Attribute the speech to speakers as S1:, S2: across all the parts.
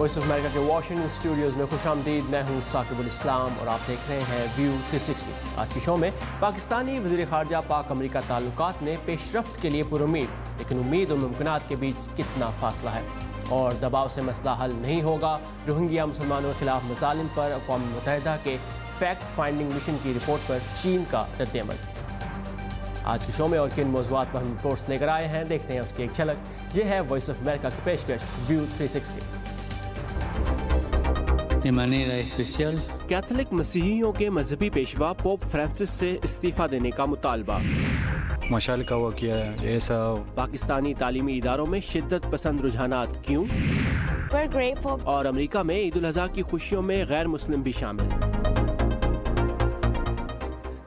S1: Voice of America के Washington Studios में खुशामदीद। मैं हूँ साकिबुल इस्लाम और आप देख रहे हैं व्यू 360। आज की शो में पाकिस्तानी वज़ीर ख़ारजा पाक अमरीका ताल्लुकात में पेशरफ्त के लिए पुरुमीद, लेकिन उम्मीद और मुमकिनात के बीच कितना फासला है और दबाव से मसला हल नहीं होगा। रोहिंग्या मुसलमानों के खिलाफ मज़ालिम पर अक़वाम मुत्तहिदा के फैक्ट फाइंडिंग मिशन की रिपोर्ट पर चीन का रद्द-ए-अमल। आज की शो में और किन मौज़ूआत पर हम रिपोर्ट्स लेकर आए हैं, देखते हैं उसकी एक झलक। ये है वॉइस ऑफ अमेरिका की पेशकश व्यू 360। कैथोलिक मसीहियों के मजहबी पेशवा पोप फ्रांसिस से इस्तीफा देने का मुतालबा।
S2: मशाल का वो किया ऐसा।
S1: पाकिस्तानी तालीमी इदारों में शिद्दत पसंद रुझानात क्यों? और अमेरिका में ईद उल अज़हा की खुशियों में गैर मुस्लिम भी शामिल।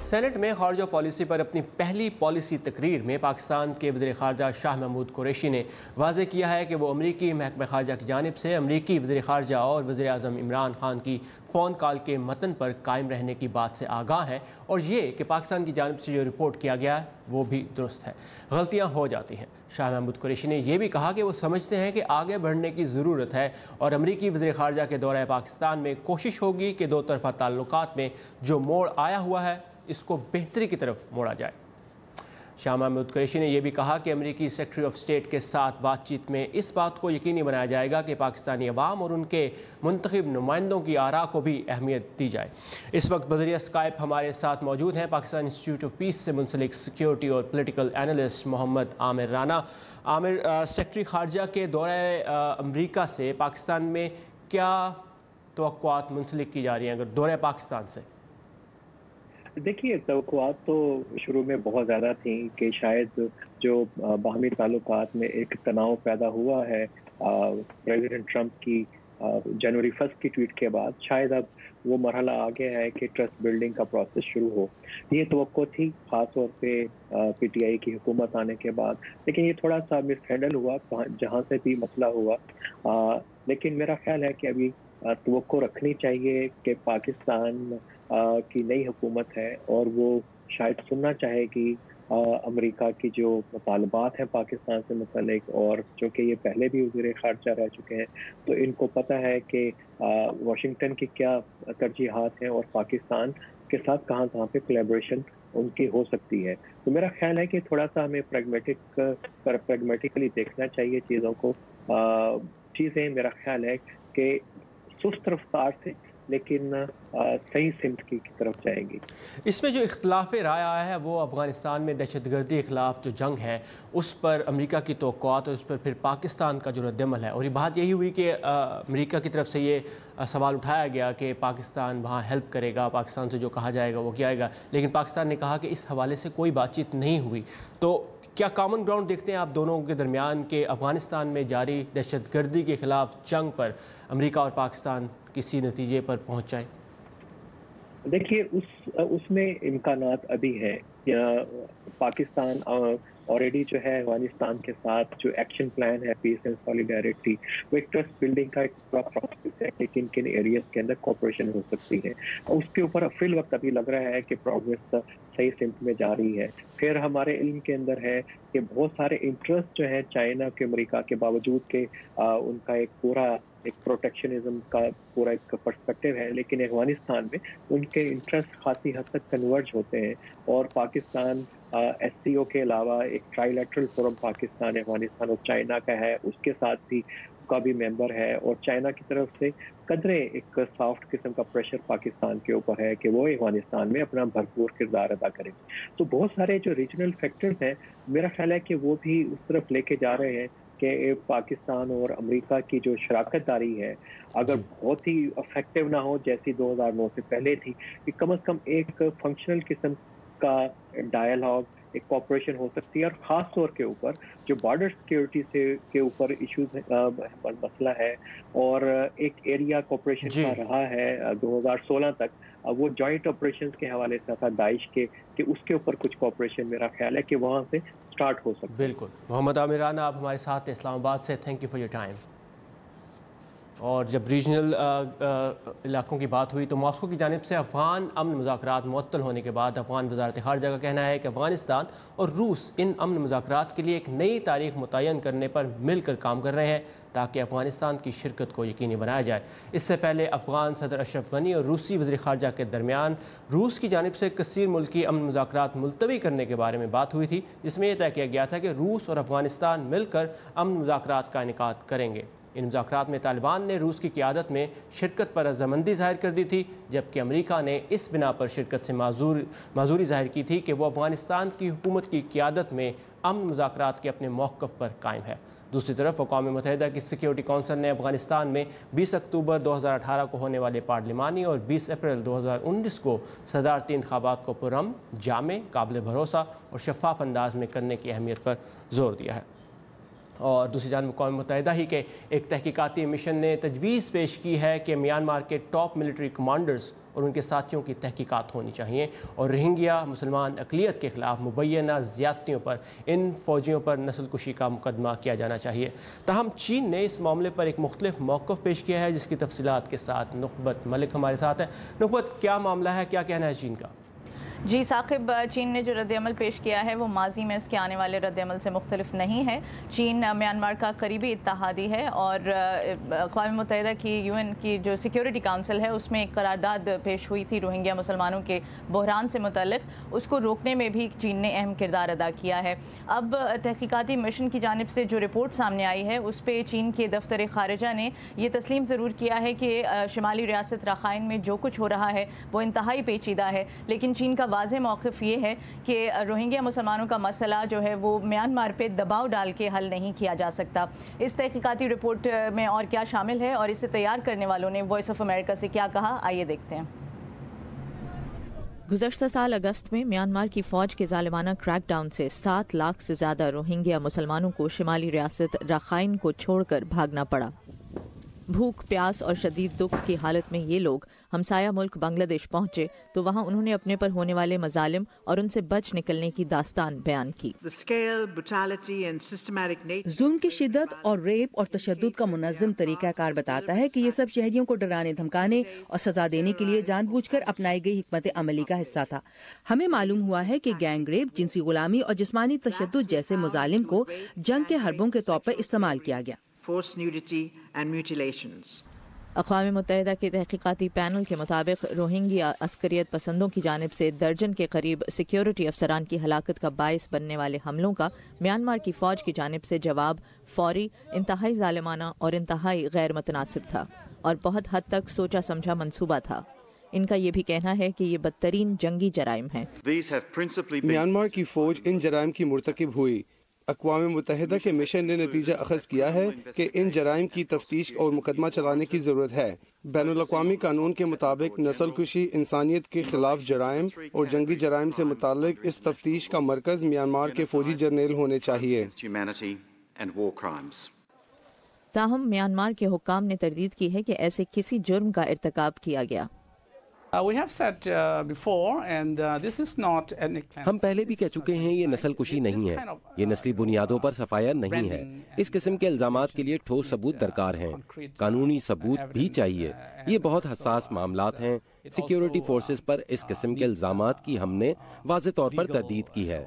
S1: सेनेट में खारजा पॉलिसी पर अपनी पहली पॉलिसी तकरीर में पाकिस्तान के वज़ीर ख़ारजा शाह महमूद कुरैशी ने वाज़ेह किया है कि वो अमरीकी महकमा ख़ारजा की जानिब से अमरीकी वज़ीर ख़ारजा और वज़ीर आज़म इमरान खान की फ़ोन कॉल के मतन पर कायम रहने की बात से आगाह हैं और ये कि पाकिस्तान की जानिब से जो रिपोर्ट किया गया है वो भी दुरुस्त है। गलतियाँ हो जाती हैं। शाह महमूद कुरैशी ने यह भी कहा कि वो समझते हैं कि आगे बढ़ने की ज़रूरत है और अमरीकी वज़ीर ख़ारजा के दौरे पाकिस्तान में कोशिश होगी कि दो तरफ़ा ताल्लुकात में जो मोड़ आया हुआ है इसको बेहतरी की तरफ मोड़ा जाए। शाह महमूद कुरैशी ने यह भी कहा कि अमरीकी सेक्रेटरी ऑफ स्टेट के साथ बातचीत में इस बात को यकीनी बनाया जाएगा कि पाकिस्तानी अवाम और उनके मुंतखब नुमाइंदों की आरा को भी अहमियत दी जाए। इस वक्त बज़रिया स्काइप हमारे साथ मौजूद हैं पाकिस्तान इंस्टीट्यूट ऑफ पीस से मुंसलिक सिक्योरिटी और political analyst Mohammad Amir Rana. Amir, secretary ख़ारजा के दौरे अमरीका से पाकिस्तान में क्या तवक्कुआत मुंसलिक की जा रही हैं अगर दौरे पाकिस्तान से?
S3: देखिए, तवक्कुआत तो शुरू में बहुत ज़्यादा थी कि शायद जो बाहमी ताल्लुकात में एक तनाव पैदा हुआ है प्रेसिडेंट ट्रंप की जनवरी 1 की ट्वीट के बाद, शायद अब वो मरहला आ गया है कि ट्रस्ट बिल्डिंग का प्रोसेस शुरू हो। ये तवक्को थी ख़ास तौर पे पीटीआई की हुकूमत आने के बाद, लेकिन ये थोड़ा सा मिसहैंडल हुआ जहाँ से भी मसला हुआ। लेकिन मेरा ख्याल है कि अभी तवक्को रखनी चाहिए कि पाकिस्तान की नई हुकूमत है और वो शायद सुनना चाहेगी अमेरिका की जो मुतालबात हैं पाकिस्तान से मुतल्लिक, और चूँकि ये पहले भी वज़ीर ख़ारजा रह चुके हैं तो इनको पता है कि वाशिंगटन की क्या तरजीहात हैं और पाकिस्तान के साथ कहाँ कहाँ पे कोलैबोरेशन उनकी हो सकती है। तो मेरा ख्याल है कि थोड़ा सा हमें प्रैग्मेटिकली देखना चाहिए चीज़ों को। चीज़ें मेरा ख्याल है कि सुस्त रफ्तार से लेकिन सही सिमत की तरफ जाएंगी।
S1: इसमें जो इख्तिलाफ राय आया है वो अफ़गानिस्तान में दहशतगर्दी के ख़िलाफ़ जो जंग है उस पर अमेरिका की तवक्कुआत और उस पर फिर पाकिस्तान का जो रद्द-ए-अमल है, और ये बात यही हुई कि अमेरिका की तरफ से ये सवाल उठाया गया कि पाकिस्तान वहाँ हेल्प करेगा, पाकिस्तान से जो कहा जाएगा वो किया जाएगा, लेकिन पाकिस्तान ने कहा कि इस हवाले से कोई बातचीत नहीं हुई। तो क्या कॉमन ग्राउंड देखते हैं आप दोनों के दरमियान के अफ़गानिस्तान में जारी दहशतगर्दी के ख़िलाफ़ जंग पर अमेरिका और पाकिस्तान किसी नतीजे पर पहुँच जाए?
S3: देखिए, उसमें इम्कानात अभी है। पाकिस्तान ऑलरेडी जो है अफगानिस्तान के साथ जो एक्शन प्लान है पीस एंड सॉलिडारिटी, वो एक ट्रस्ट बिल्डिंग का एक पूरा प्रोसेस है कि किन किन एरियाज के अंदर कोऑपरेशन हो सकती है। उसके ऊपर फिल वक्त अभी लग रहा है कि प्रोग्रेस सही सिमत में जा रही है। फिर हमारे इल्म के अंदर है कि बहुत सारे इंटरेस्ट जो है चाइना के अमेरिका के बावजूद के उनका एक प्रोटेक्शनिज्म का पूरा एक पर्सपेक्टिव है, लेकिन अफगानिस्तान में उनके इंटरेस्ट खासी हद तक कन्वर्ज होते हैं। और पाकिस्तान एससीओ के अलावा एक ट्राइलेटरल फोरम पाकिस्तान, अफगानिस्तान और चाइना का है, उसके साथ भी का भी मेंबर है, और चाइना की तरफ से कदरे एक सॉफ्ट किस्म का प्रेशर पाकिस्तान के ऊपर है कि वो अफगानिस्तान में अपना भरपूर किरदार अदा करें। तो बहुत सारे जो रीजनल फैक्टर्स हैं, मेरा ख्याल है कि वो भी उस तरफ लेके जा रहे हैं कि पाकिस्तान और अमेरिका की जो शराकत दारी है अगर बहुत ही इफेक्टिव ना हो जैसी 2009 से पहले थी, कि कम से कम एक फंक्शनल किस्म का डायलॉग, एक कॉपरेशन हो सकती है। और ख़ास तौर के ऊपर जो बॉर्डर सिक्योरिटी से के ऊपर इश्यूज मसला है और एक एरिया कॉपरेशन का रहा है 2016 तक, वो जॉइंट ऑपरेशंस के हवाले से था दाइश के, कि उसके ऊपर कुछ कॉपरेशन मेरा ख्याल है कि वहाँ से स्टार्ट हो सकता है।
S1: बिल्कुल। मोहम्मद आमिर राना आप हमारे साथ इस्लामाबाद से, thank you for your time. اور جب ریجنل علاقوں کی بات ہوئی تو ماسکو کی جانب سے افغان امن مذاکرات معطل ہونے کے بعد افغان وزارت خارجہ کا کہنا ہے کہ افغانستان اور روس ان امن مذاکرات کے لیے ایک نئی تاریخ متعین کرنے پر مل کر کام کر رہے ہیں تاکہ افغانستان کی شرکت کو یقینی بنایا جائے۔ اس سے پہلے افغان صدر اشرف غنی اور روسی وزیر خارجہ کے درمیان روس کی جانب سے کثیر ملکی امن مذاکرات ملتوی کرنے کے بارے میں بات ہوئی تھی، جس میں یہ طے کیا گیا تھا کہ روس اور افغانستان مل کر امن مذاکرات کا انعقاد کریں گے۔ ان مذاکرات میں طالبان نے روس کی قیادت میں شرکت پر رضامندی ظاہر کر دی تھی، جبکہ امریکہ نے اس بنا پر شرکت سے معذوری ظاہر کی تھی کہ وہ افغانستان کی حکومت کی قیادت میں امن مذاکرات کے اپنے موقف پر قائم ہے۔ دوسری طرف اقوام متحدہ کی سیکیورٹی کونسل نے افغانستان میں 20 اکتوبر 2018 کو ہونے والے پارلیمانی اور 20 اپریل 2019 کو صدارتی انتخابات کو پرامن، جامع، قابل بھروسہ اور شفاف انداز میں کرنے کی اہمیت پر زور دیا ہے۔ اور دوسری جانب اقوام متحدہ ہی کے ایک تحقیقاتی مشن نے تجویز پیش کی ہے کہ میانمار کے ٹاپ ملٹری کمانڈرز اور ان کے ساتھیوں کی تحقیقات ہونی چاہیے اور روہنگیا مسلمان اقلیت کے خلاف مبینہ زیادتیوں پر ان فوجیوں پر نسل کشی کا مقدمہ کیا جانا چاہیے۔ تاہم چین نے اس معاملے پر ایک مختلف موقف پیش کیا ہے، جس کی تفصیلات کے ساتھ نخبت ملک ہمارے ساتھ ہے۔ نخبت، کیا معاملہ ہے، کیا کہنا ہے چین کا؟
S4: جی ثاقب، چین نے جو رد عمل پیش کیا ہے وہ ماضی میں اس کے آنے والے رد عمل سے مختلف نہیں ہے۔ چین میانمار کا قریبی اتحادی ہے اور اقوام متحدہ کی UN کی جو سیکیورٹی کونسل ہے اس میں ایک قرارداد پیش ہوئی تھی روہنگیا مسلمانوں کے بحران سے متعلق، اس کو روکنے میں بھی چین نے اہم کردار ادا کیا ہے۔ اب تحقیقاتی مشن کی جانب سے جو رپورٹ سامنے آئی ہے اس پہ چین کے دفتر خارجہ نے یہ تسلیم ضرور کیا ہے کہ شمالی ریاست رخائن میں جو کچھ ہو رہا ہے وہ انتہائی پیچیدہ ہے، لیکن چین کا واضح موقف یہ ہے کہ روہنگیا مسلمانوں کا مسئلہ جو ہے وہ میانمار پہ دباؤ ڈال کے حل نہیں کیا جا سکتا۔ اس تحقیقاتی رپورٹ میں اور کیا شامل ہے اور اسے تیار کرنے والوں نے وائس آف امریکہ سے کیا کہا، آئیے دیکھتے ہیں۔ گزشتہ سال اگست میں میانمار کی فوج کے ظالمانہ کریک ڈاؤن سے 7 لاکھ سے زیادہ روہنگیا مسلمانوں کو شمالی ریاست رخائن کو چھوڑ کر بھاگنا پڑا۔ بھوک، پیاس اور شدید دکھ کی حالت میں یہ لوگ ہمسایہ ملک بنگلہ دیش پہنچے تو وہاں انہوں نے اپنے پر ہونے والے مظالم اور ان سے بچ نکلنے کی داستان بیان کی۔
S5: ظلم کی شدت اور ریپ اور تشدد کا منظم طریقہ کار بتاتا ہے کہ یہ سب شہریوں کو ڈرانے دھمکانے اور سزا دینے کے لیے جان بوجھ کر اپنائی گئی حکمت عملی کا حصہ تھا۔ ہمیں معلوم ہوا ہے کہ گینگ ریپ، جنسی غلامی اور جسمانی تشدد جیسے مظالم کو جنگ کے حربوں کے طور پر استعمال کیا گیا۔
S4: اقوام متحدہ کے تحقیقاتی پینل کے مطابق روہنگیا عسکریت پسندوں کی جانب سے درجن کے قریب سیکیورٹی افسران کی ہلاکت کا باعث بننے والے حملوں کا میانمار کی فوج کی جانب سے جواب فوری، انتہائی ظالمانہ اور انتہائی غیر متناسب تھا اور بہت حد تک سوچا سمجھا منصوبہ تھا۔ ان کا یہ بھی کہنا ہے کہ یہ بدترین جنگی جرائم ہیں۔
S6: میانمار کی فوج ان جرائم کی مرتکب ہوئی۔ اقوام متحدہ کے مشن نے نتیجہ اخذ کیا ہے کہ ان جرائم کی تفتیش اور مقدمہ چلانے کی ضرورت ہے۔ بین الاقوامی قانون کے مطابق نسل کشی، انسانیت کے خلاف جرائم اور جنگی جرائم سے متعلق اس تفتیش کا مرکز میانمار کے فوجی جرنیل ہونے چاہیے۔
S4: تاہم میانمار کے حکام نے تردید کی ہے کہ ایسے کسی جرم کا ارتکاب کیا گیا۔
S7: ہم پہلے بھی کہہ چکے ہیں یہ نسل کشی نہیں ہے، یہ نسلی بنیادوں پر صفایا نہیں ہے۔ اس قسم کے الزامات کے لیے ٹھوس ثبوت درکار ہیں، قانونی ثبوت بھی چاہیے۔ یہ بہت حساس معاملات ہیں۔ سیکیورٹی فورسز پر اس قسم کے الزامات کی ہم نے واضح طور پر تردید کی ہے۔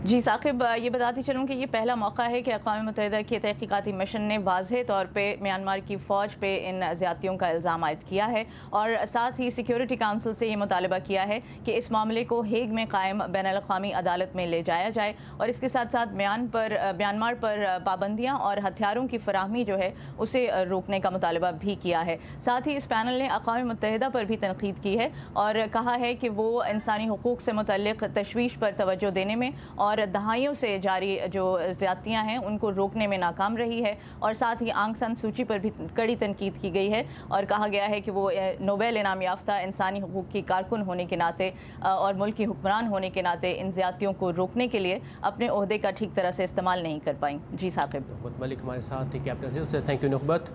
S4: جی ثاقب، یہ بتاتی چلوں کہ یہ پہلا موقع ہے کہ اقوام متحدہ کے تحقیقاتی مشن نے واضح طور پہ میانمار کی فوج پہ ان زیادتیوں کا الزام عائد کیا ہے اور ساتھ ہی سیکیورٹی کونسل سے یہ مطالبہ کیا ہے کہ اس معاملے کو ہیگ میں قائم بین الاقوامی عدالت میں لے جایا جائے اور اس کے ساتھ ساتھ میانمار پر پابندیاں اور ہتھیاروں کی فراہمی جو ہے اسے روکنے کا مطالبہ بھی کیا ہے۔ ساتھ ہی اس پینل نے اقوام متحدہ پر بھی تنقید کی ہے اور کہا ہے کہ وہ انسانی حقوق سے متعلق تشویش پر توجہ دینے میں اور دہائیوں سے جاری جو زیادتیاں ہیں ان کو روکنے میں ناکام رہی ہے، اور ساتھ ہی آنگ سان سوچی پر بھی کڑی تنقید کی گئی ہے اور کہا گیا ہے کہ وہ نوبیل انعام یافتہ انسانی حقوق کی کارکن ہونے کے ناطے اور ملک کی حکمران ہونے کے ناطے ان زیادتیوں کو روکنے کے لیے اپنے عہدے کا ٹھیک طرح سے استعمال نہیں کر پائیں۔ جی ثاقب،
S1: نخبت ملک ہمارے ساتھ تھی کیپٹل ہل سے، تھینک یو نخبت۔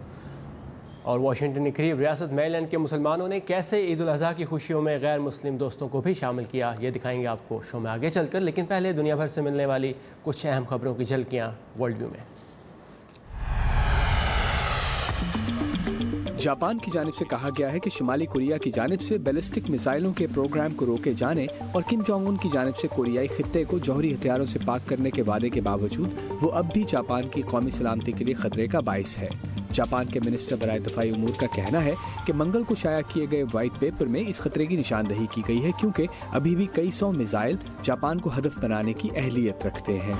S1: اور واشنگٹن کے قریب ریاست میریلینڈ کے مسلمانوں نے کیسے عید الاضحیٰ کی خوشیوں میں غیر مسلم دوستوں کو بھی شامل کیا، یہ دکھائیں گے آپ کو شو میں آگے چل کر، لیکن پہلے دنیا بھر سے ملنے والی کچھ اہم خبروں کی جھلکیاں ورلڈ ویو میں۔
S8: जापान की जानिब से कहा गया है कि शुमाली कोरिया की जानिब से बैलिस्टिक मिसाइलों के प्रोग्राम को रोके जाने और किम जोंग उन की जानिब से कोरियाई खित्ते को जौहरी हथियारों से पाक करने के वादे के बावजूद वो अब भी जापान की कौमी सलामती के लिए खतरे का बाइस है। जापान के मिनिस्टर बराए दफाई उमूर का कहना है कि मंगल को शाया किए गए व्हाइट पेपर में इस खतरे की निशानदही की गई है, क्योंकि अभी भी कई सौ मिसाइल जापान को हदफ बनाने की अहलियत रखते हैं।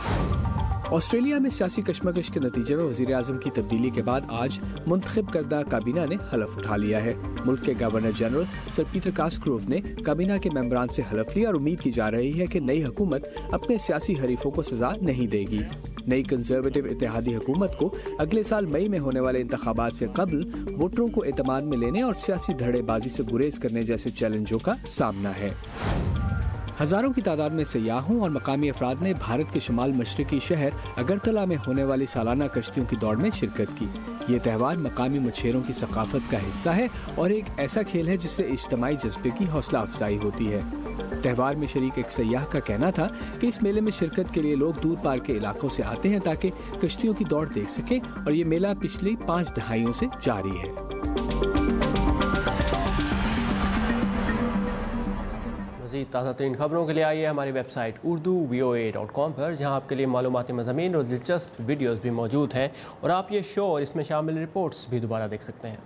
S8: ऑस्ट्रेलिया में सियासी कशमकश के नतीजे में वज़ीर आज़म की तब्दीली के बाद आज मुंतखब करदा काबीना ने हलफ उठा लिया है। मुल्क के गवर्नर जनरल सर पीटर कास्ग्रोव ने काबीना के मेंबरान से हलफ लिया और उम्मीद की जा रही है कि नई हुकूमत अपने सियासी हरीफों को सजा नहीं देगी। नई कंजर्वेटिव इत्तेहादी हुकूमत को अगले साल मई में होने वाले इंतखाबात से कबल वोटरों को एतमाद में लेने और सियासी धड़ेबाजी से गुरेज करने जैसे चैलेंजों का सामना है। हजारों की तादाद में सयाहों और मकामी अफराद ने भारत के शुमाल मशरकी शहर अगरतला में होने वाली सालाना कश्तियों की दौड़ में शिरकत की। ये त्यौहार मकामी मछेरों की सकाफत का हिस्सा है और एक ऐसा खेल है जिससे इज्तिमाई जज्बे की हौसला अफजाई होती है। त्यौहार में शरीक एक सयाह का कहना था कि इस मेले में शिरकत के लिए लोग दूर पार के इलाकों से आते हैं ताकि कश्तियों की दौड़ देख सकें और ये मेला पिछली 5 दहाइयों से जारी है।
S1: मज़ीद ताज़ा तरीन खबरों के लिए आइए हमारी वेबसाइट urdu.voa.com पर, जहां आपके लिए मालूमाती मज़ामीन और दिलचस्प वीडियोज़ भी मौजूद हैं और आप ये शो और इसमें शामिल रिपोर्ट्स भी दोबारा देख सकते हैं।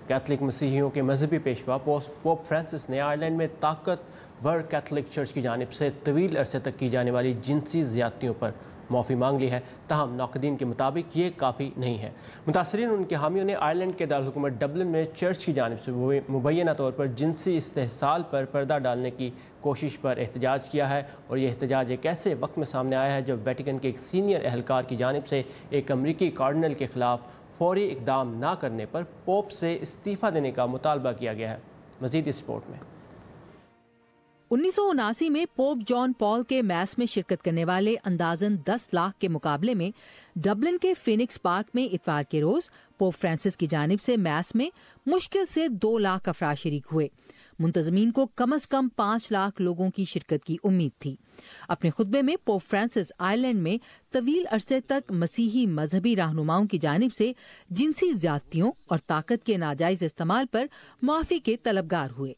S1: कैथलिक मसीहियों के मजहबी पेशवा पोप फ्रांसिस ने आयरलैंड में ताकतवर कैथलिक चर्च की जानिब से तवील अरसे तक की जाने वाली जिनसी ज़्यादतियों पर माफ़ी मांग ली है। ताहम नाक़दीन के मुताबिक ये काफ़ी नहीं है। मुतासरीन उनके हामियों ने आयरलैंड के दारकूमत डबलिन में चर्च की जानिब से मुबैना तौर पर जिनसी इस्तेहसाल पर पर्दा डालने की कोशिश पर एहतजाज किया है और यह एहतजाज एक ऐसे वक्त में सामने आया है जब वेटिकन के एक सीनियर एहलकार की जानिब से एक अमरीकी कार्डिनल के ख़िलाफ़ फौरी इक़दाम ना करने पर पोप से इस्तीफ़ा देने का मुतालबा किया गया है। मज़ीद इस रिपोर्ट में
S5: 1979 में पोप जॉन पॉल के मैस में शिरकत करने वाले अंदाजन 10 लाख के मुकाबले में डबलिन के फिनिक्स पार्क में इतवार के रोज पोप फ्रांसिस की जानिब से मैस में मुश्किल से 2 लाख अफराद शरीक हुए। मुंतज़मीन को कम से कम 5 लाख लोगों की शिरकत की उम्मीद थी। अपने खुतबे में पोप फ्रांसिस आयरलैंड में तवील अरसे तक मसीही मजहबी रहनुमाओं की जानिब से जिनसी ज्यादतियों और ताकत के नाजायज इस्तेमाल पर माफी के तलबगार हुए।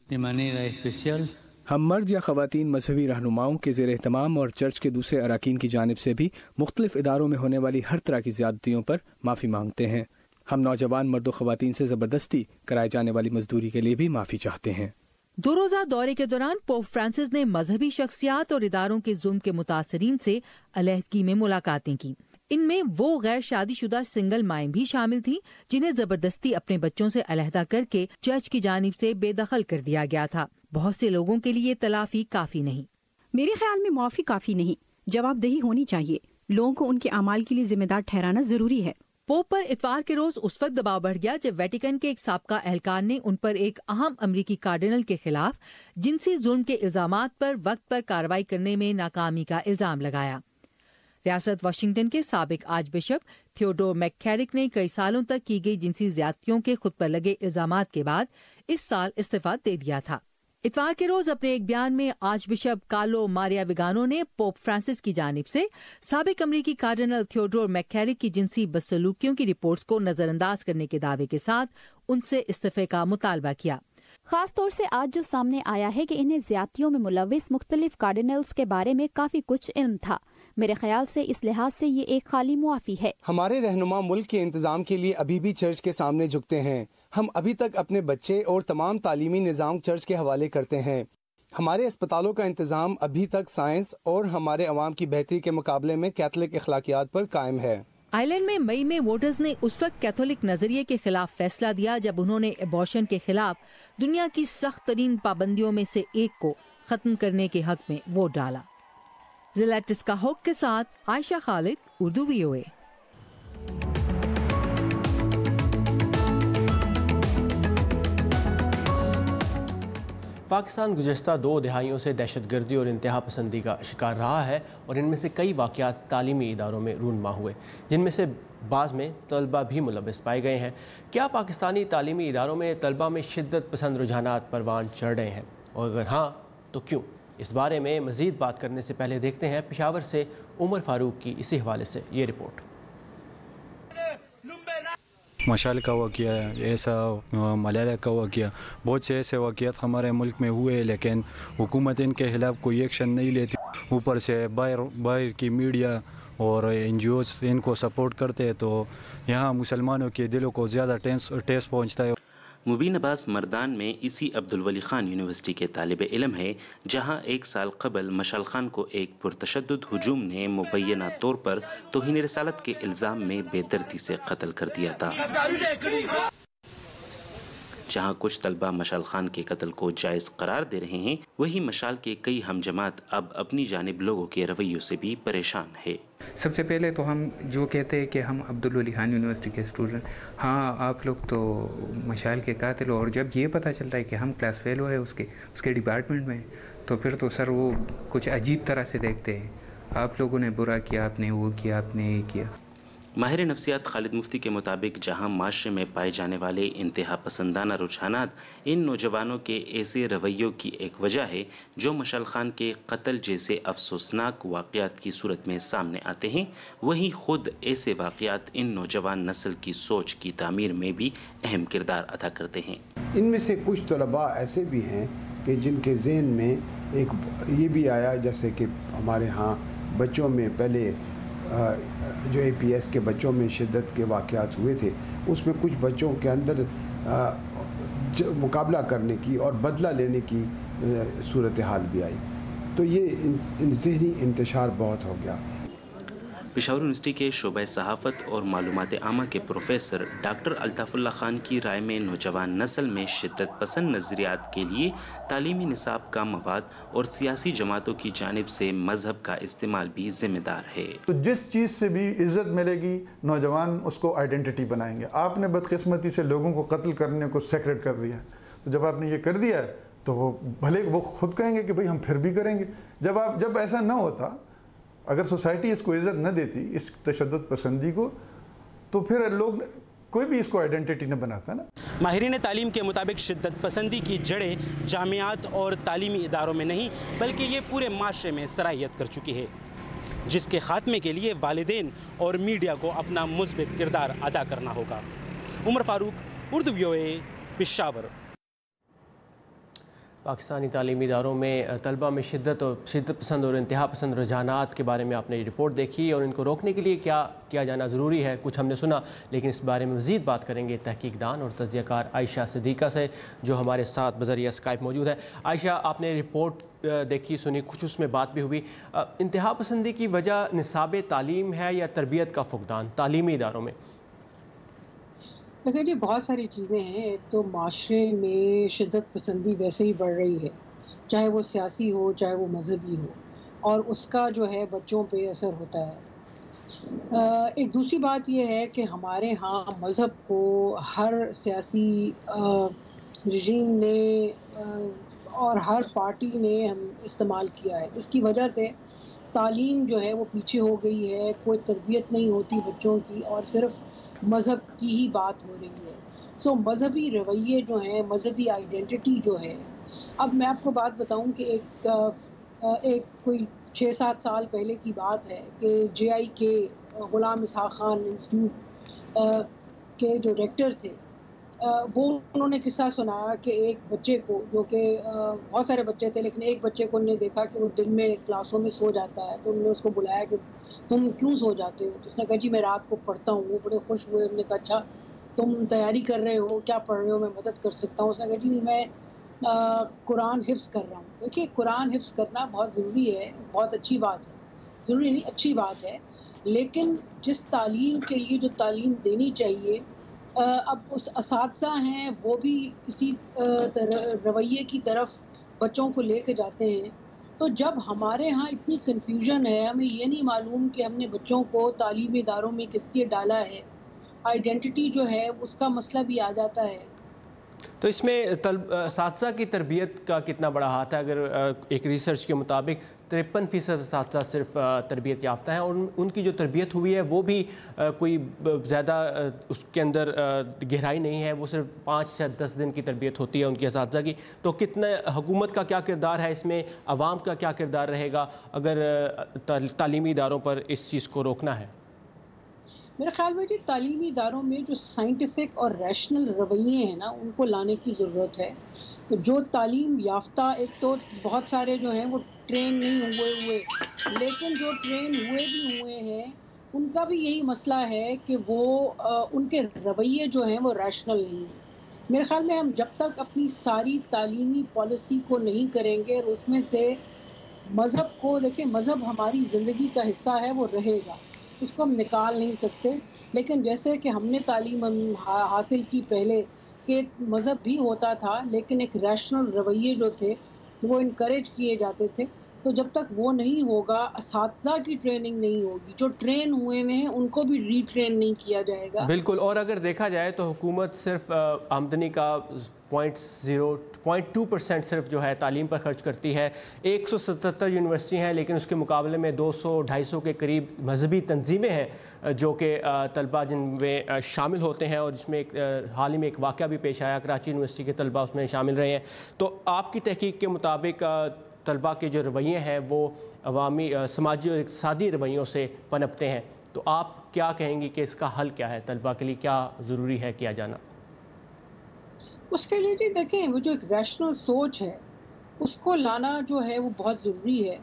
S8: हम मर्द या खवातीन मजहबी रहनुमाओं के ज़ेर एहतमाम और चर्च के दूसरे अराकीन की जानिब से भी मुख्तलिफ इदारों में होने वाली हर तरह की ज़्यादतियों पर माफ़ी मांगते हैं। हम नौजवान मर्द खवातीन से ज़बरदस्ती कराई जाने वाली मजदूरी के लिए भी माफ़ी चाहते हैं।
S5: 2 रोज़ा दौरे के दौरान पोप फ्रांसिस ने मजहबी शख्सियात और इदारों के जुल्म के मुतासरीन से अलहदगी में मुलाकातें की। इनमें वो गैर शादीशुदा सिंगल माएँ भी शामिल थीं जिन्हें जबरदस्ती अपने बच्चों से अलहदा करके चर्च की जानिब से बेदखल कर दिया गया था। बहुत से लोगों के लिए तलाफी काफी नहीं।
S9: मेरे ख्याल में माफी काफी नहीं, जवाबदेही होनी चाहिए। लोगों को उनके अमाल के लिए जिम्मेदार ठहराना जरूरी है।
S5: पोप पर इतवार के रोज उस वक्त दबाव बढ़ गया जब वेटिकन के एक साबका एहलकार ने उन पर एक अहम अमरीकी कार्डिनल के खिलाफ जिनसी जुल्म के इल्जामात पर वक्त पर कार्रवाई करने में नाकामी का इल्जाम लगाया। रियासत वाशिंगटन के साबिक आर्च बिशप थियोडोर मैककैरिक ने कई सालों तक की गई जिनसी ज्यादतियों के खुद पर लगे इल्जामात के बाद इस साल इस्तीफा दे दिया था। इतवार के रोज अपने एक बयान में आर्च बिशप कार्लो मारिया विगानो ने पोप फ्रांसिस की जानिब से साबिक अमरीकी कार्डिनल थियोडोर मैककैरिक की जिनसी बदसलूकियों की रिपोर्ट्स को नजरअंदाज करने के दावे के साथ उनसे इस्तीफे का मुतालबा किया।
S10: खास तौर से आज जो सामने आया है कि इन्हें ज्यादतियों में मुलविस मुख्तलिफ कार्डिनल्स के बारे में काफी कुछ इल्म था। मेरे ख्याल से इस लिहाज से ये एक खाली मुआफी है।
S6: हमारे रहनुमा मुल्क के इंतजाम के लिए अभी भी चर्च के सामने झुकते हैं। हम अभी तक अपने बच्चे और तमाम तालीमी निज़ाम चर्च के हवाले करते हैं। हमारे अस्पतालों का इंतजाम अभी तक साइंस और हमारे अवाम की बेहतरी के मुकाबले में कैथलिक अखलाकियात पर कायम है।
S5: आयरलैंड में मई में वोटर्स ने उस वक्त कैथोलिक नजरिए के खिलाफ फैसला दिया जब उन्होंने एबॉर्शन के खिलाफ दुनिया की सख्त तरीन पाबंदियों में से एक को खत्म करने के हक में वोट डाला। ज़िलेटिस का हुक के साथ आयशा खालिद, उर्दू VOA।
S1: पाकिस्तान गुज़श्ता 2 दहाइयों से दहशतगर्दी और इंतहा पसंदी का शिकार रहा है और इनमें से कई वाक़यात तालीमी इदारों में रूनमा हुए, जिनमें से बाज़ में तलबा भी मुलविस पाए गए हैं। क्या पाकिस्तानी तालीमी इदारों में तलबा में शिद्दत पसंद रुझानात परवान चढ़ रहे हैं, और अगर हाँ तो क्यों? इस बारे में मज़ीद बात करने से पहले देखते हैं पेशावर से उमर फारूक की इसी हवाले से ये रिपोर्ट।
S2: मशाल का वाक़या, ऐसा मलाला का वाक़या, बहुत से ऐसे वाक़यात हमारे मुल्क में हुए, लेकिन हुकूमत इनके खिलाफ कोई एक्शन नहीं लेती। ऊपर से बाहर की मीडिया और NGOs इनको सपोर्ट करते हैं, तो यहाँ मुसलमानों के दिलों को ज़्यादा ठेस पहुँचता है।
S11: मुबीन अब्बास मर्दान में इसी अब्दुल वली खान यूनिवर्सिटी के तालिब इल्म है, जहाँ 1 साल कबल मशाल खान को एक पुरतशद्दुद हुजूम ने मुबैना तौर पर तौहीन रिसालत के इल्ज़ाम में बेदर्दी से कत्ल कर दिया था। जहाँ कुछ तलबा मशाल खान के कत्ल को जायज़ करार दे रहे हैं, वहीं मशाल के कई हमजमात अब अपनी जानिब लोगों के रवैयों से भी परेशान है।
S12: सबसे पहले तो हम जो कहते हैं कि हम अब्दुल वली खान यूनिवर्सिटी के स्टूडेंट, हाँ आप लोग तो मशाल के कातिल हो, और जब ये पता चलता है कि हम क्लास फेलो है उसके डिपार्टमेंट में, तो फिर तो सर वो कुछ अजीब तरह से देखते हैं, आप लोगों ने बुरा किया, आपने वो किया, आपने ये किया।
S11: माहिर नफ्सियात खालिद मुफ्ती के मुताबिक जहां माशरे में पाए जाने वाले इंतहा पसंदाना रुझानात इन नौजवानों के ऐसे रवैयों की एक वजह है, जो मशाल खान के कत्ल जैसे अफसोसनाक वाक़यात की सूरत में सामने आते हैं, वहीं ख़ुद ऐसे वाक़यात इन नौजवान नस्ल की सोच की तामीर में भी अहम किरदार अदा करते हैं।
S13: इनमें से कुछ तलबा ऐसे भी हैं कि जिनके ज़हन में एक ये भी आया, जैसे कि हमारे यहाँ बच्चों में पहले जो APS के बच्चों में शिद्दत के वाक़यात हुए थे, उसमें कुछ बच्चों के अंदर मुकाबला करने की और बदला लेने की सूरत हाल भी आई, तो ये ज़हनी इंतशार बहुत हो गया।
S11: पेशावर यूनिवर्सिटी के शोबे सहाफ़त और मालूमात आमा के प्रोफेसर डॉक्टर अल्ताफ़ुल्लाह खान की राय में नौजवान नस्ल में शिद्दत पसंद नज़रियात के लिए तालीमी निसाब का मवाद और सियासी जमातों की जानिब से मजहब का इस्तेमाल भी जिम्मेदार है।
S14: तो जिस चीज़ से भी इज़्ज़त मिलेगी, नौजवान उसको आइडेंटिटी बनाएंगे। आपने बदकिस्मती से लोगों को कत्ल करने को सेक्रेट कर दिया, तो जब आपने ये कर दिया तो वो भले वो खुद कहेंगे कि भाई हम फिर भी करेंगे। जब ऐसा ना होता, अगर सोसाइटी इसको इज़्ज़त न देती, इस तशद्दुद पसंदी को, तो फिर लोग कोई भी इसको आइडेंटिटी न बनाता ना।
S15: माहिरीन तालीम के मुताबिक शिद्दत पसंदी की जड़ें जामियात और तालीमी इदारों में नहीं, बल्कि ये पूरे माशरे में सराहियत कर चुकी है, जिसके ख़ात्मे के लिए वालिदैन और मीडिया को अपना मुस्बित किरदार अदा करना होगा। उमर फारूक, उर्दू VOA, पेशावर।
S1: पाकिस्तानी तालीमी इदारों में तलबा में शिद्दत पसंद और इंतहा पसंद रुझानात के बारे में आपने रिपोर्ट देखी, और इनको रोकने के लिए क्या किया जाना ज़रूरी है, कुछ हमने सुना, लेकिन इस बारे में मज़ीद बात करेंगे तहकीकदान और तज्ज़ियाकार आयशा सिद्दीक़ा से, जो हमारे साथ बज़रिया स्काइप मौजूद है। आयशा, आपने रिपोर्ट देखी, सुनी, कुछ उसमें बात भी हुई। इंतहा पसंदी की वजह निसाब तालीम है या तरबियत का फुक़दान तालीमी इदारों में?
S16: देखिए जी, बहुत सारी चीज़ें हैं। एक तो माशरे में शिद्दत पसंदी वैसे ही बढ़ रही है, चाहे वो सियासी हो चाहे वो मजहबी हो, और उसका जो है बच्चों पे असर होता है। एक दूसरी बात ये है कि हमारे यहाँ मज़हब को हर सियासी रजीम ने और हर पार्टी ने इस्तेमाल किया है। इसकी वजह से तालीम जो है वो पीछे हो गई है, कोई तरबियत नहीं होती बच्चों की, और सिर्फ मज़हब की ही बात हो रही है। सो मज़हबी रवैये जो हैं, मज़हबी आइडेंटिटी जो है, अब मैं आपको बात बताऊं कि एक कोई 6-7 साल पहले की बात है कि JIK ग़ुलाम इसहाक़ खान इंस्टीट्यूट के जो डायरेक्टर थे, वो उन्होंने किस्सा सुनाया कि एक बच्चे को, जो कि बहुत सारे बच्चे थे लेकिन एक बच्चे को उन्होंने देखा कि वो दिन में क्लासों में सो जाता है, तो उन्होंने उसको बुलाया कि तुम क्यों सो जाते हो? तो उसने कहा जी मैं रात को पढ़ता हूँ। वो बड़े खुश हुए, उन्होंने कहा अच्छा तुम तैयारी कर रहे हो, क्या पढ़ रहे हो, मैं मदद कर सकता हूँ? उसने कहा जी मैं कुरान हिफ्ज़ कर रहा हूँ। देखिए, कुरान हिफ्ज़ करना बहुत ज़रूरी है, बहुत अच्छी बात है, ज़रूरी नहीं अच्छी बात है, लेकिन जिस तालीम के लिए जो तालीम देनी चाहिए, अब उस असातिज़ा हैं वो भी इसी रवैये की तरफ बच्चों को लेके जाते हैं। तो जब हमारे यहाँ इतनी कन्फ्यूजन है, हमें ये नहीं मालूम कि हमने बच्चों को तालीमी इदारों में किस लिए डाला है, आइडेंटिटी जो है उसका मसला भी आ जाता है।
S1: तो इसमें असातिज़ा की तरबियत का कितना बड़ा हाथ है? अगर एक रिसर्च के मुताबिक 53% असातिज़ा सिर्फ तरबियत याफ्ता हैं, और उनकी जो तरबियत हुई है वो भी कोई ज़्यादा उसके अंदर गहराई नहीं है, वो सिर्फ 5 से 10 दिन की तरबियत होती है उनकी असातिज़ा की। तो कितना हुकूमत का क्या किरदार है इसमें, आवाम का क्या किरदार रहेगा अगर तालीमी इदारों पर इस चीज़ को रोकना है?
S16: میرے خیال میں جی تعلیمی اداروں میں جو سائنٹیفک اور ریشنل رویے ہیں نا ان کو لانے کی ضرورت ہے. جو تعلیم یافتہ ایک تو بہت سارے جو ہیں وہ ٹرین نہیں ہوئے لیکن جو ٹرین ہوئے ہیں ان کا بھی یہی مسئلہ ہے کہ وہ ان کے رویے جو ہیں وہ ریشنل نہیں ہیں. میرے خیال میں ہم جب تک اپنی ساری تعلیمی پالیسی کو نہیں کریں گے اور اس میں سے مذہب کو دیکھیں، مذہب ہماری زندگی کا حصہ ہے، وہ رہے گا، اس کو ہم نکال نہیں سکتے. لیکن جیسے کہ ہم نے تعلیم حاصل کی پہلے کہ مذہب بھی ہوتا تھا لیکن ایک ریشنل رویے جو تھے وہ انکریج کیے جاتے تھے، تو جب تک وہ نہیں ہوگا، اساتذہ کی ٹریننگ نہیں ہوگی، جو ٹرین ہوئے ہیں ان کو بھی ری ٹرین نہیں کیا جائے گا.
S1: بالکل. اور اگر دیکھا جائے تو حکومت صرف آمدنی کا 0.2% صرف جو ہے تعلیم پر خرچ کرتی ہے. 177 یونیورسٹی ہیں لیکن اس کے مقابلے میں 200-250 کے قریب مذہبی تنظیمیں ہیں جو کہ طلباء جن میں شامل ہوتے ہیں، اور جس میں حال ہی میں ایک واقعہ بھی پیش آیا، کراچی یونیورسٹی کے طلباء اس میں شامل رہے ہیں. تو آپ کی تحقیق کے مطابق طلباء کے جو رویے ہیں وہ عوامی سماجی اور اقتصادی رویوں سے پنپتے ہیں، تو آپ کیا کہیں گی کہ اس کا حل کیا ہے؟ طلباء کے لیے کیا ضروری ہے کیا جانا؟
S16: اس کے لیے جی دیکھیں، وہ جو ایک ریشنل سوچ ہے اس کو لانا جو ہے وہ بہت ضروری ہے.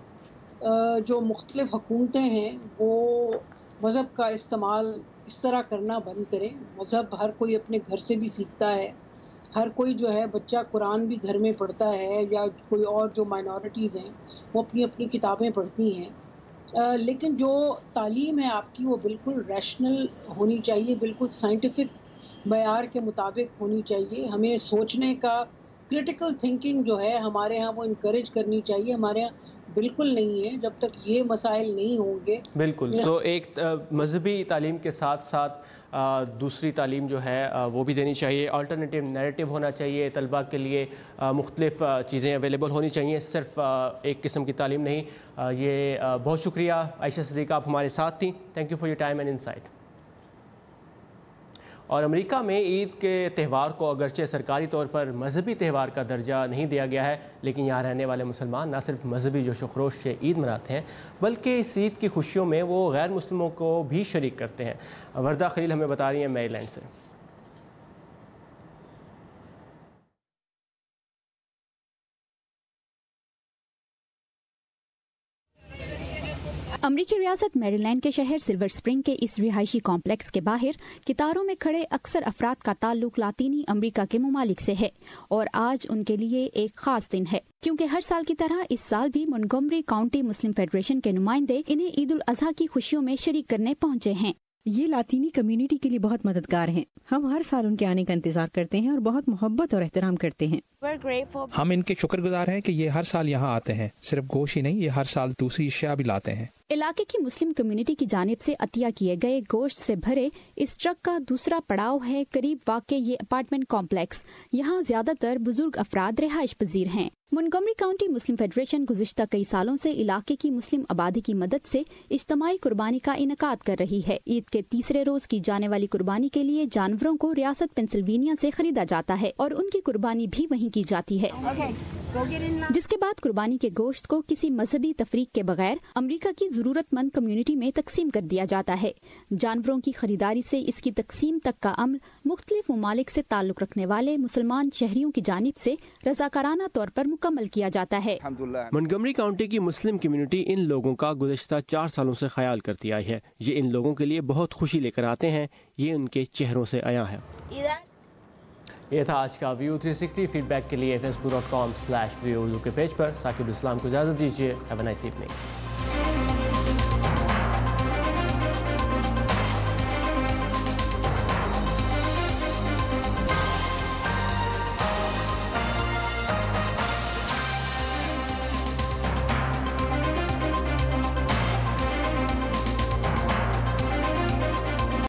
S16: جو مختلف حکومتیں ہیں وہ مذہب کا استعمال اس طرح کرنا بند کریں. مذہب ہر کوئی اپنے گھر سے بھی سیکھتا ہے، ہر کوئی جو ہے بچہ قرآن بھی گھر میں پڑھتا ہے، یا کوئی اور جو مائنورٹیز ہیں وہ اپنی اپنی کتابیں پڑھتی ہیں. لیکن جو تعلیم ہے آپ کی وہ بالکل ریشنل ہونی چاہیے، بالکل سائنٹیفک معیار کے مطابق ہونی چاہیے. ہمیں سوچنے کا کرٹیکل تھنکنگ جو ہے ہمارے ہاں وہ انکریج کرنی چاہیے. ہمارے ہاں بالکل نہیں ہے. جب تک یہ مسائل نہیں ہوں گے
S1: بالکل. تو ایک مذہبی تعلیم کے ساتھ ساتھ دوسری تعلیم جو ہے وہ بھی دینی چاہیے. آلٹرنیٹیو نیریٹو ہونا چاہیے طلباء کے لیے، مختلف چیزیں اویلیبل ہونی چاہیے، صرف ایک قسم کی تعلیم نہیں. یہ بہت شکریہ عائشہ صدیق، آپ ہمارے ساتھ تھیں. Thank you for your time and insight. اور امریکہ میں عید کے تہوار کو اگرچہ سرکاری طور پر مذہبی تہوار کا درجہ نہیں دیا گیا ہے، لیکن یہاں رہنے والے مسلمان نہ صرف مذہبی جوش و خروش سے عید مناتے ہیں بلکہ اس عید کی خوشیوں میں وہ غیر مسلموں کو بھی شریک کرتے ہیں. وردہ خلیل ہمیں بتا رہی ہیں میری لینڈ سے.
S10: امریکی ریاست میری لینڈ کے شہر سلور اسپرنگ کے اس رہائشی کمپلیکس کے باہر قطاروں میں کھڑے اکثر افراد کا تعلق لاطینی امریکہ کے ممالک سے ہے، اور آج ان کے لیے ایک خاص دن ہے کیونکہ ہر سال کی طرح اس سال بھی مونٹگومری کاؤنٹی مسلم فیڈریشن کے نمائندے انہیں عید الاضحیٰ کی خوشیوں میں شریک کرنے پہنچے ہیں.
S9: یہ لاطینی کمیونٹی کے لیے بہت مددگار ہیں. ہم ہر سال ان کے آنے کا انتظار کرتے ہیں اور بہت محبت اور احترام کرتے ہیں.
S17: ہم ان کے شکر گزار ہیں کہ یہ ہر سال یہاں آتے ہیں. صرف گوشت ہی نہیں، یہ ہر سال دوسری اشیاء بھی لاتے ہیں.
S10: علاقے کی مسلم کمیونٹی کی جانب سے عطیہ کیے گئے گوشت سے بھرے اس ٹرک کا دوسرا پڑاؤ ہے قریب واقع یہ اپارٹمنٹ کمپلیکس. یہاں زیادہ تر بزرگ افراد رہائش پذیر ہیں. مونٹگومری کاؤنٹی مسلم فیڈریشن گزشتہ کئی سالوں سے علاقے کی مسلم آبادی کی مدد سے اجتماعی قربانی کا انعقاد کر رہی ہے. عید کے تیسرے روز کی جانے والی قربانی کے لیے جانوروں کو ریاست پینسلوینیا سے خریدا جاتا ہے اور ان کی قربانی بھی وہیں کی جاتی ہے، جس کے بعد قربانی کے گوشت کو کسی مذہبی تفریق کے بغیر امریکہ کی ضرورت مند کمیونٹی میں تقسیم کر دیا جاتا ہے. جانوروں کی خریداری سے اس کی تقسیم تک کا عمل مختلف ممالک سے تعلق رکھنے والے مسلمان شہریوں کی جانب سے رضاکارانہ طور پر مکمل کیا جاتا ہے.
S1: مونٹگومری کاؤنٹی کی مسلم کمیونٹی ان لوگوں کا گزشتہ 4 سالوں سے خیال کرتی آئی ہے. یہ ان لوگوں کے لیے بہت خوشی لے کر آتے ہیں، یہ ان کے چہروں سے عیاں ہے. یہ تھا آج کا ویو 360. فیڈ بیک کے لیے facebook.com/view کے پیج پر ثاقب اسلام کو اجازت دیجیے. Have a nice evening.